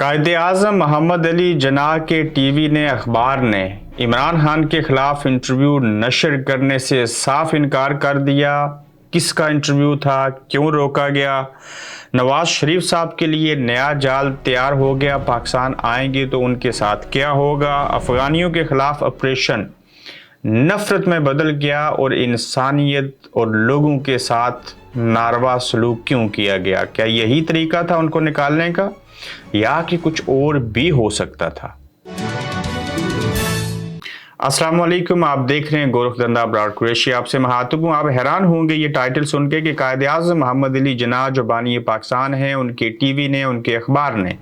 कायद-ए-आज़म मोहम्मद अली जिन्नाह के टीवी ने अखबार ने इमरान खान के खिलाफ इंटरव्यू नशर करने से साफ इनकार कर दिया। किसका इंटरव्यू था, क्यों रोका गया? नवाज शरीफ साहब के लिए नया जाल तैयार हो गया, पाकिस्तान आएंगे तो उनके साथ क्या होगा? अफगानियों के खिलाफ ऑपरेशन नफरत में बदल गया और इंसानियत और लोगों के साथ नारवा सलूक क्यों किया गया? क्या यही तरीका था उनको निकालने का, या कि कुछ और भी हो सकता था? अस्सलाम वालेकुम, आप देख रहे हैं गोरखधंधा ब्रॉड कुरैशी। आपसे महातब हूँ। आप हैरान होंगे ये टाइटल सुन के कि कायद-ए-आज़म मोहम्मद अली जिन्नाह जो बानी पाकिस्तान हैं, उनके टीवी ने, उनके अखबार ने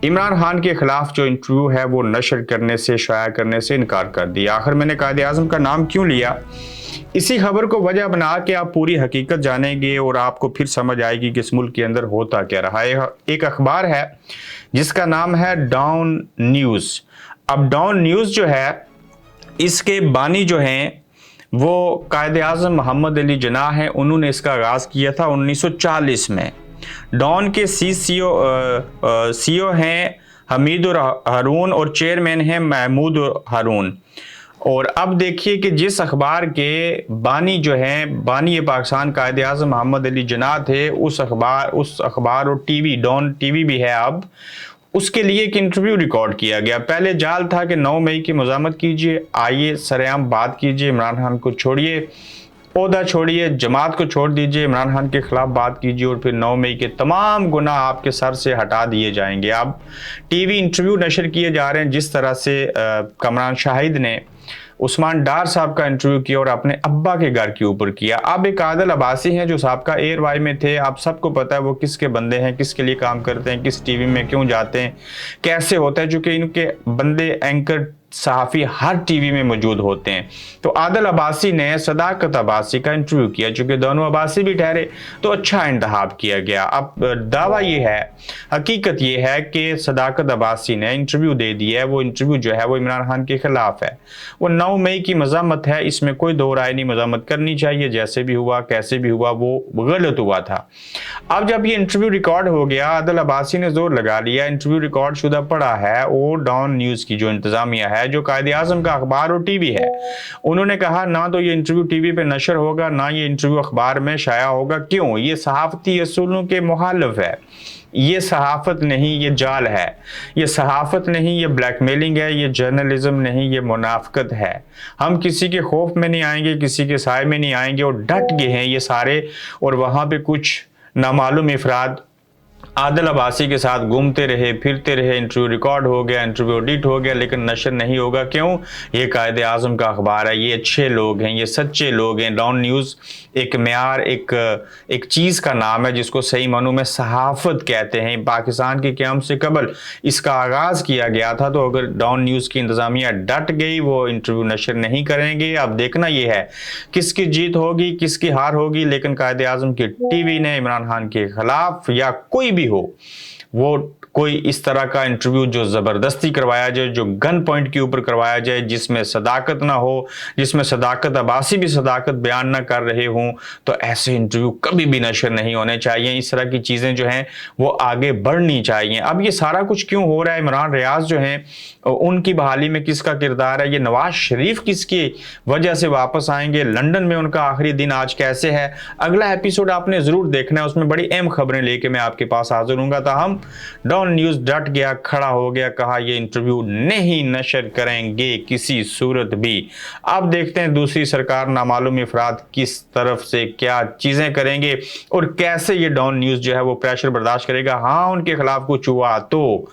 इमरान खान के खिलाफ जो इंटरव्यू है वो नशर करने से, शाया करने से इनकार कर दिया। आखिर मैंने कायद-ए-आज़म का नाम क्यों लिया? इसी खबर को वजह बना के आप पूरी हकीकत जानेंगे और आपको फिर समझ आएगी कि इस मुल्क के अंदर होता क्या रहा है। एक अखबार है जिसका नाम है डॉन न्यूज़। अब डॉन न्यूज़ जो है, इसके बानी जो हैं वो कायद-ए-आज़म मोहम्मद अली जिन्नाह हैं। उन्होंने इसका आगाज़ किया था 1940 में। डॉन के सीईओ हैं हमीद हारून और चेयरमैन हैं महमूद हारून। और अब देखिए कि जिस अखबार के बानी जो हैं, बानी पाकिस्तान कायद-ए-आज़म मोहम्मद अली जिन्नाह थे, उस अखबार और टीवी, डॉन टीवी भी है अब, उसके लिए एक इंटरव्यू रिकॉर्ड किया गया। पहले जाल था कि 9 मई की मज़ामत कीजिए, आइए सरेआम बात कीजिए, इमरान खान को छोड़िए, ओहदा छोड़िए, जमात को छोड़ दीजिए, इमरान खान के खिलाफ बात कीजिए और फिर 9 मई के तमाम गुनाह आपके सर से हटा दिए जाएंगे। अब टीवी इंटरव्यू नशर किए जा रहे हैं, जिस तरह से कमरान शाहिद ने उस्मान डार साहब का इंटरव्यू किया और अपने अब्बा के घर के ऊपर किया। अब एक आदिल अब्बासी हैं जो साहब एयर वाई में थे। आप सबको पता है वो किसके बंदे हैं, किसके लिए काम करते हैं, किस टीवी में क्यों जाते हैं, कैसे होता है, चूंकि इनके बंदे एंकर सहाफ़ी हर टीवी में मौजूद होते हैं। तो आदिल अब्बासी ने सदाकत अब्बासी का इंटरव्यू किया। चूंकि दोनों अब्बासी भी ठहरे तो अच्छा इंतखाब किया गया। अब दावा ये है, हकीकत ये है कि सदाकत अब्बासी ने इंटरव्यू दे दिया है। वो इंटरव्यू जो है वो इमरान खान के खिलाफ है। वो 9 मई की मज़ामत है, इसमें कोई दो राय नहीं। मज़ामत करनी चाहिए, जैसे भी हुआ, कैसे भी हुआ, वो गलत हुआ था। अब जब ये इंटरव्यू रिकॉर्ड हो गया, आदिल अब्बासी ने जोर लगा लिया, इंटरव्यू रिकॉर्ड शुदा पड़ा है। और डॉन न्यूज़ की जो इंतजामिया है, जो कायद-ए-आज़म का अखबार और टीवी है, उन्होंने कहा ना तो ये इंटरव्यू टीवी पे नशर होगा, ना ये इंटरव्यू अखबार में शाया होगा। क्यों? ये सहाफती असूलों के मुखालिफ है। ये सहाफत नहीं, ये जाल है। ये सहाफत नहीं, ये ब्लैकमेलिंग है। ये जर्नलिज्म नहीं, ये मुनाफिकत है। हम किसी के खौफ में नहीं आएंगे, किसी के साए में नहीं आएंगे और डट गए हैं ये सारे। और वहाँ पे कुछ नामालूम अफराद आदिल अब्बासी के साथ घूमते रहे, फिरते रहे। इंटरव्यू रिकॉर्ड हो गया, इंटरव्यू एडिट हो गया, लेकिन नशर नहीं होगा। क्यों? ये कायद-ए-आज़म का अखबार है, ये अच्छे लोग हैं, ये सच्चे लोग हैं। डॉन न्यूज़ एक म्यार, एक चीज़ का नाम है जिसको सही मानों में सहाफ़त कहते हैं। पाकिस्तान की क़याम से कबल इसका आगाज़ किया गया था। तो अगर डॉन न्यूज़ की इंतज़ामिया डट गई, वो इंटरव्यू नशर नहीं करेंगे। अब देखना ये है किसकी जीत होगी, किसकी हार होगी। लेकिन कायद-ए-आज़म की टीवी ने इमरान खान के खिलाफ, या कोई भी हो, वो कोई इस तरह का इंटरव्यू जो ज़बरदस्ती करवाया जाए, जो गन पॉइंट के ऊपर करवाया जाए, जिसमें सदाकत ना हो, जिसमें सदाकत अब्बासी भी सदाकत बयान ना कर रहे हों, तो ऐसे इंटरव्यू कभी भी नशर नहीं होने चाहिए। इस तरह की चीज़ें जो हैं वो आगे बढ़नी चाहिए। अब ये सारा कुछ क्यों हो रहा है? इमरान रियाज जो हैं, उनकी बहाली में किसका किरदार है? ये नवाज शरीफ किसकी वजह से वापस आएंगे? लंदन में उनका आखिरी दिन आज कैसे है? अगला एपिसोड आपने ज़रूर देखना है, उसमें बड़ी अहम खबरें लेके मैं आपके पास हाजिर हूँगा। ताहम डॉन न्यूज़ डट गया, खड़ा हो गया, कहा ये इंटरव्यू नहीं नशर करेंगे किसी सूरत भी। अब देखते हैं दूसरी सरकार नामालूम अफराद किस तरफ से क्या चीज़ें करेंगे और कैसे ये डॉन न्यूज़ जो है वो प्रेशर बर्दाश्त करेगा। हाँ, उनके खिलाफ कुछ हुआ तो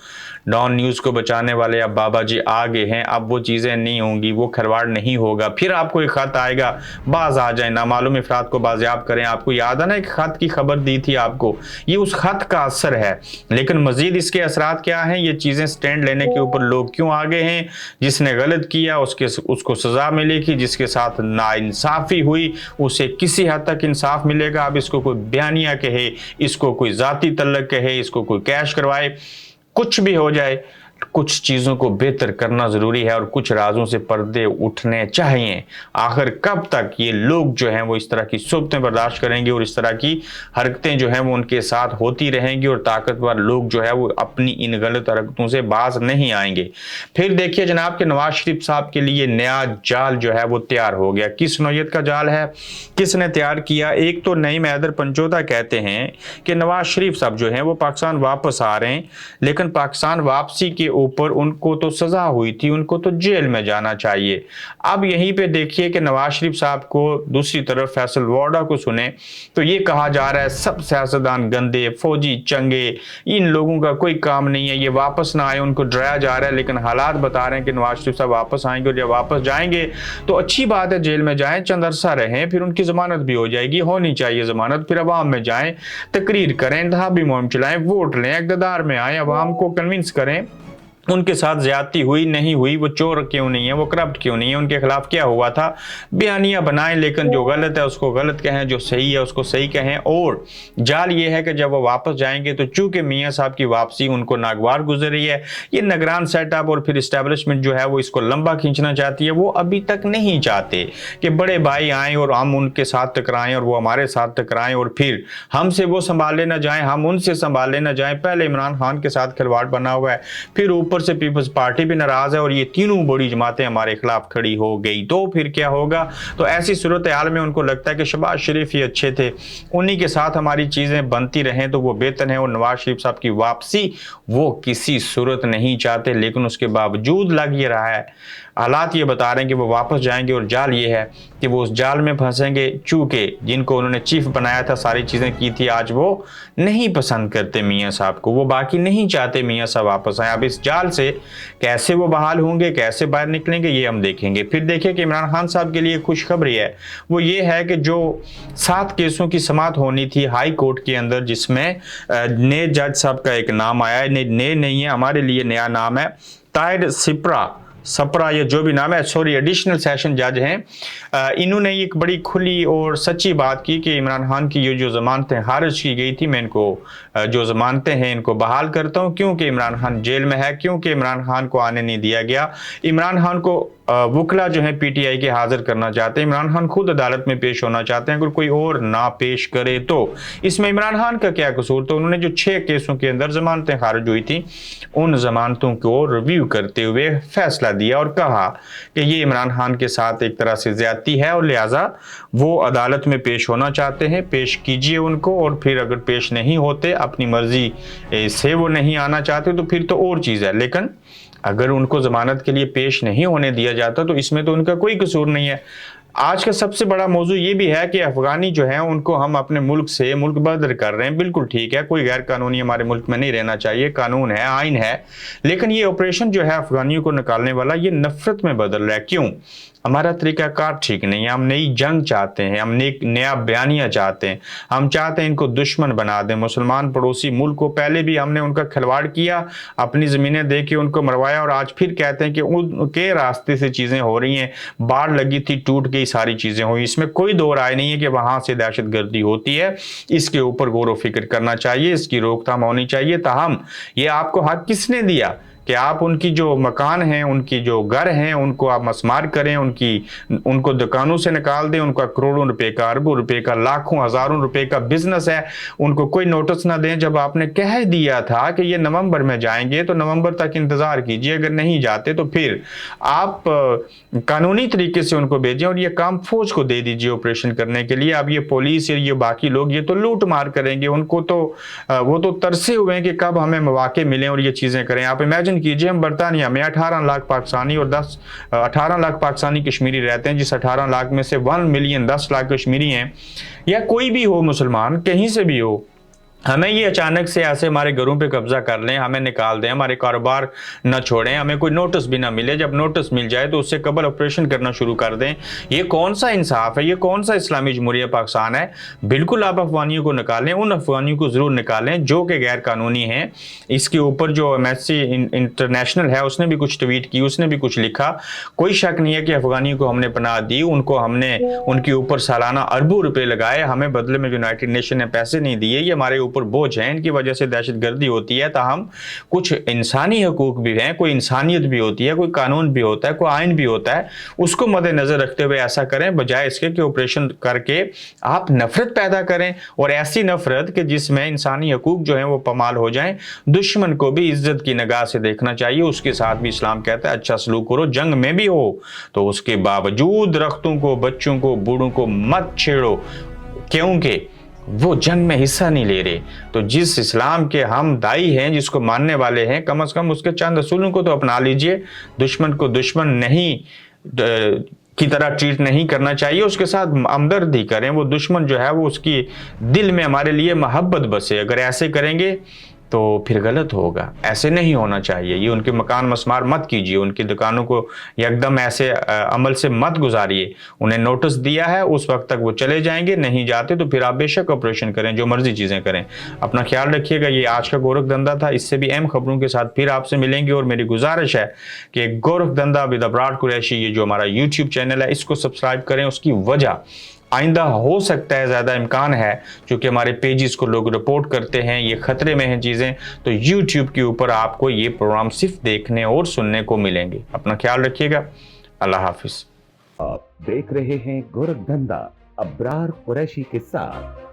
डॉन न्यूज़ को बचाने वाले अब बाबा जी आगे हैं। अब वो चीज़ें नहीं होंगी, वो खरवाड़ नहीं होगा। फिर आपको एक ख़त आएगा, बाज आ जाए, नामालूम अफराद को बाजियाब करें। आपको याद है ना, एक ख़त की खबर दी थी आपको, ये उस ख़त का असर है। लेकिन मज़ीद इसके असरात क्या हैं? ये चीज़ें स्टैंड लेने के ऊपर लोग क्यों आगे हैं? जिसने गलत किया उसको सज़ा मिलेगी, जिसके साथ नाइंसाफ़ी हुई उसे किसी हद तक इंसाफ मिलेगा। अब इसको कोई बयानिया कहे, इसको कोई ज़ाती तल्लक कहे, इसको कोई कैश करवाए, कुछ भी हो जाए, कुछ चीज़ों को बेहतर करना ज़रूरी है और कुछ राजों से पर्दे उठने चाहिए। आखिर कब तक ये लोग जो हैं वो इस तरह की सोबतें बर्दाश्त करेंगे और इस तरह की हरकतें जो हैं वो उनके साथ होती रहेंगी और ताकतवर लोग जो है वो अपनी इन गलत हरकतों से बाज नहीं आएंगे। फिर देखिए जनाब कि नवाज शरीफ साहब के लिए नया जाल जो है वो तैयार हो गया। किस नौयत का जाल है, किसने तैयार किया? एक तो नईम हैदर पंचोता कहते हैं कि नवाज शरीफ साहब जो हैं वो पाकिस्तान वापस आ रहे हैं, लेकिन पाकिस्तान वापसी के ऊपर उनको तो सजा हुई थी, उनको तो जेल में जाना चाहिए। अब यहीं पे देखिए कि नवाज शरीफ साहब को दूसरी तरफ फैसल वाडा को सुने तो ये कहा जा रहा है सब सियासतदान गंदे, फौजी चंगे, इन लोगों का कोई काम नहीं है, ये वापस ना आए, उनको डराया जा रहा है। लेकिन हालात बता रहे हैं कि नवाज शरीफ साहब वापस आएंगे और जब वापस जाएंगे तो अच्छी बात है, जेल में जाएं, चंद अरसा रहें, फिर उनकी जमानत भी हो जाएगी, होनी चाहिए जमानत, फिर अवाम में जाएं, तकरीर करें, इंतखाबी मुहिम चलाएं, वोट लें, इक़्तिदार में आए, अवाम को कन्विंस करें उनके साथ ज्यादती हुई नहीं हुई, वो चोर क्यों नहीं है, वो करप्ट क्यों नहीं है, उनके खिलाफ क्या हुआ था, बयानियां बनाएं, लेकिन जो गलत है उसको गलत कहें, जो सही है उसको सही कहें। और जाल ये है कि जब वो वापस जाएंगे तो चूंकि मियाँ साहब की वापसी उनको नागवार गुजर रही है, ये निगरान सेटअप और फिर इस्टेब्लिशमेंट जो है वो इसको लंबा खींचना चाहती है। वो अभी तक नहीं चाहते कि बड़े भाई आए और हम उनके साथ टकराएं और वो हमारे साथ टकराएं और फिर हमसे वो संभाले ना जाएं, हम उनसे संभाले ना जाएं। पहले इमरान खान के साथ खिलवाड़ बना हुआ है, फिर ऊपर से पीपल्स पार्टी भी नाराज है और ये तीनों बड़ी जमातें हमारे खिलाफ खड़ी हो गई, तो फिर क्या होगा? तो ऐसी सूरत हाल में उनको लगता है कि शहबाज शरीफ ही अच्छे थे, उन्हीं के साथ हमारी चीजें बनती रहें तो वो बेहतर है। और नवाज शरीफ साहब की वापसी वो किसी सूरत नहीं चाहते, लेकिन उसके बावजूद लग ये रहा है, हालात ये बता रहे हैं कि वो वापस जाएंगे और जाल ये है कि वो उस जाल में फंसेंगे। चूंकि जिनको उन्होंने चीफ बनाया था, सारी चीजें की थी, आज वो नहीं पसंद करते मियाँ साहब को, वो बाकी नहीं चाहते मियाँ साहब वापस आए। अब इस जाल से कैसे वो बहाल होंगे, कैसे बाहर निकलेंगे, ये हम देखेंगे। फिर देखिए कि इमरान खान साहब के लिए खुशखबरी है, वो ये है कि जो 7 केसों की समाअत होनी थी हाई कोर्ट के अंदर, जिसमें नए जज साहब का एक नाम आया है, नए नहीं है, हमारे लिए नया नाम है, ताहिर सपरा ये जो भी नाम है, सॉरी, एडिशनल सेशन जज हैं। इन्होंने एक बड़ी खुली और सच्ची बात की कि इमरान खान की ये जो जमानतें खारिज की गई थी, मैं इनको जो जमानतें हैं इनको बहाल करता हूं, क्योंकि इमरान खान जेल में है, क्योंकि इमरान खान को आने नहीं दिया गया। इमरान खान को वकला जो है पीटीआई के हाजिर करना चाहते हैं, इमरान खान खुद अदालत में पेश होना चाहते हैं, अगर कोई और ना पेश करे तो इसमें इमरान खान का क्या कसूर? तो उन्होंने जो 6 केसों के अंदर जमानतें खारिज हुई थी, उन जमानतों को रिव्यू करते हुए फैसला दिया और कहा कि ये इमरान खान के साथ एक तरह से ज्यादती है और लिहाजा वो अदालत में पेश होना चाहते हैं, पेश कीजिए उनको, और फिर अगर पेश नहीं होते, अपनी मर्जी से वो नहीं आना चाहते तो फिर तो और चीज़ है, लेकिन अगर उनको जमानत के लिए पेश नहीं होने दिया जाता तो इसमें तो उनका कोई कसूर नहीं है। आज का सबसे बड़ा मौजू ये भी है कि अफगानी जो है उनको हम अपने मुल्क से मुल्क बदर कर रहे हैं। बिल्कुल ठीक है, कोई गैर कानूनी हमारे मुल्क में नहीं रहना चाहिए, कानून है, आइन है, लेकिन ये ऑपरेशन जो है अफगानियों को निकालने वाला, ये नफरत में बदल रहा है। क्यों? हमारा तरीकाकार ठीक नहीं है, हम नई जंग चाहते हैं, हम नया बयानिया चाहते हैं, हम चाहते हैं इनको दुश्मन बना दें। मुसलमान पड़ोसी मुल्क को पहले भी हमने उनका खिलवाड़ किया, अपनी ज़मीनें दे के उनको मरवाया, और आज फिर कहते हैं कि उनके रास्ते से चीज़ें हो रही हैं, बाढ़ लगी थी, टूट गई, सारी चीज़ें हुई। इसमें कोई दो राय नहीं है कि वहाँ से दहशतगर्दी होती है, इसके ऊपर गौर व फिक्र करना चाहिए, इसकी रोकथाम होनी चाहिए। ताहम ये आपको हक किसने दिया कि आप उनकी जो मकान हैं, उनकी जो घर हैं, उनको आप मसमार करें, उनको दुकानों से निकाल दें, उनका करोड़ों रुपए का, अरबों रुपए का, लाखों हजारों रुपए का बिजनेस है, उनको कोई नोटिस ना दें। जब आपने कह दिया था कि ये नवंबर में जाएंगे तो नवंबर तक इंतजार कीजिए, अगर नहीं जाते तो फिर आप कानूनी तरीके से उनको भेजें और ये काम फौज को दे दीजिए ऑपरेशन करने के लिए। अब ये पुलिस या ये बाकी लोग ये तो लूट मार करेंगे, उनको तो वो तो तरसे हुए हैं कि कब हमें मौके मिलें और ये चीजें करें। आप इमेजिन कीजिए, हम बर्तानिया में 18 लाख पाकिस्तानी और 18 लाख पाकिस्तानी कश्मीरी रहते हैं, जिस 18 लाख में से 1 मिलियन 10 लाख कश्मीरी हैं, या कोई भी हो मुसलमान, कहीं से भी हो, हमें ये अचानक से ऐसे हमारे घरों पे कब्जा कर लें, हमें निकाल दें, हमारे कारोबार न छोड़ें, हमें कोई नोटिस भी ना मिले, जब नोटिस मिल जाए तो उससे कबल ऑपरेशन करना शुरू कर दें। ये कौन सा इंसाफ है? ये कौन सा इस्लामी जमहूरिया पाकिस्तान है? बिल्कुल आप अफगानियों को निकालें, उन अफगानियों को ज़रूर निकालें जो कि गैर कानूनी हैं। इसके ऊपर जो एमएससी इंटरनेशनल है उसने भी कुछ ट्वीट की, उसने भी कुछ लिखा। कोई शक नहीं है कि अफगानियों को हमने पनाह दी, उनको हमने उनके ऊपर सालाना अरबों रुपये लगाए, हमें बदले में यूनाइटेड नेशन ने पैसे नहीं दिए, ये हमारे ऊपर ऊपर बोझ है, इनकी वजह से दहशत गर्दी होती है। ताहम कुछ इंसानी हकूक भी हैं, कोई इंसानियत भी होती है, कोई कानून भी होता है, कोई आइन भी होता है, उसको मद्देनजर रखते हुए ऐसा करें, बजाय इसके कि ऑपरेशन करके आप नफरत पैदा करें, और ऐसी नफरत कि जिसमें इंसानी हकूक जो है वो पमाल हो जाएं। दुश्मन को भी इज्जत की निगाह से देखना चाहिए, उसके साथ भी इस्लाम कहता है अच्छा सलूक करो, जंग में भी हो तो उसके बावजूद दरख्तों को, बच्चों को, बूढ़ों को मत छेड़ो, क्योंकि वो जंग में हिस्सा नहीं ले रहे। तो जिस इस्लाम के हम दाई हैं, जिसको मानने वाले हैं, कम से कम उसके चंद असूलों को तो अपना लीजिए। दुश्मन को दुश्मन नहीं की तरह ट्रीट नहीं करना चाहिए, उसके साथ हमदर्दी करें। वो दुश्मन जो है वो उसकी दिल में हमारे लिए मोहब्बत बसे। अगर ऐसे करेंगे तो फिर गलत होगा, ऐसे नहीं होना चाहिए। ये उनके मकान मस्मार मत कीजिए, उनकी दुकानों को एकदम ऐसे अमल से मत गुजारिए। उन्हें नोटिस दिया है, उस वक्त तक वो चले जाएंगे, नहीं जाते तो फिर आप बेशक ऑपरेशन करें, जो मर्जी चीज़ें करें। अपना ख्याल रखिएगा। ये आज का गोरख धंधा था, इससे भी अहम खबरों के साथ फिर आपसे मिलेंगे। और मेरी गुजारिश है कि गोरख धंधा विद अबरार कुरैशी, ये जो हमारा यूट्यूब चैनल है, इसको सब्सक्राइब करें। उसकी वजह आइंदा हो सकता है, ज़्यादा इम्कान है, क्योंकि हमारे पेजेस को लोग रिपोर्ट करते हैं, ये खतरे में हैं चीज़ें, तो यूट्यूब के ऊपर आपको ये प्रोग्राम सिर्फ देखने और सुनने को मिलेंगे। अपना ख्याल रखिएगा। अल्लाह हाफिज़। आप देख रहे हैं गोरख धंधा अबरार कुरैशी के साथ।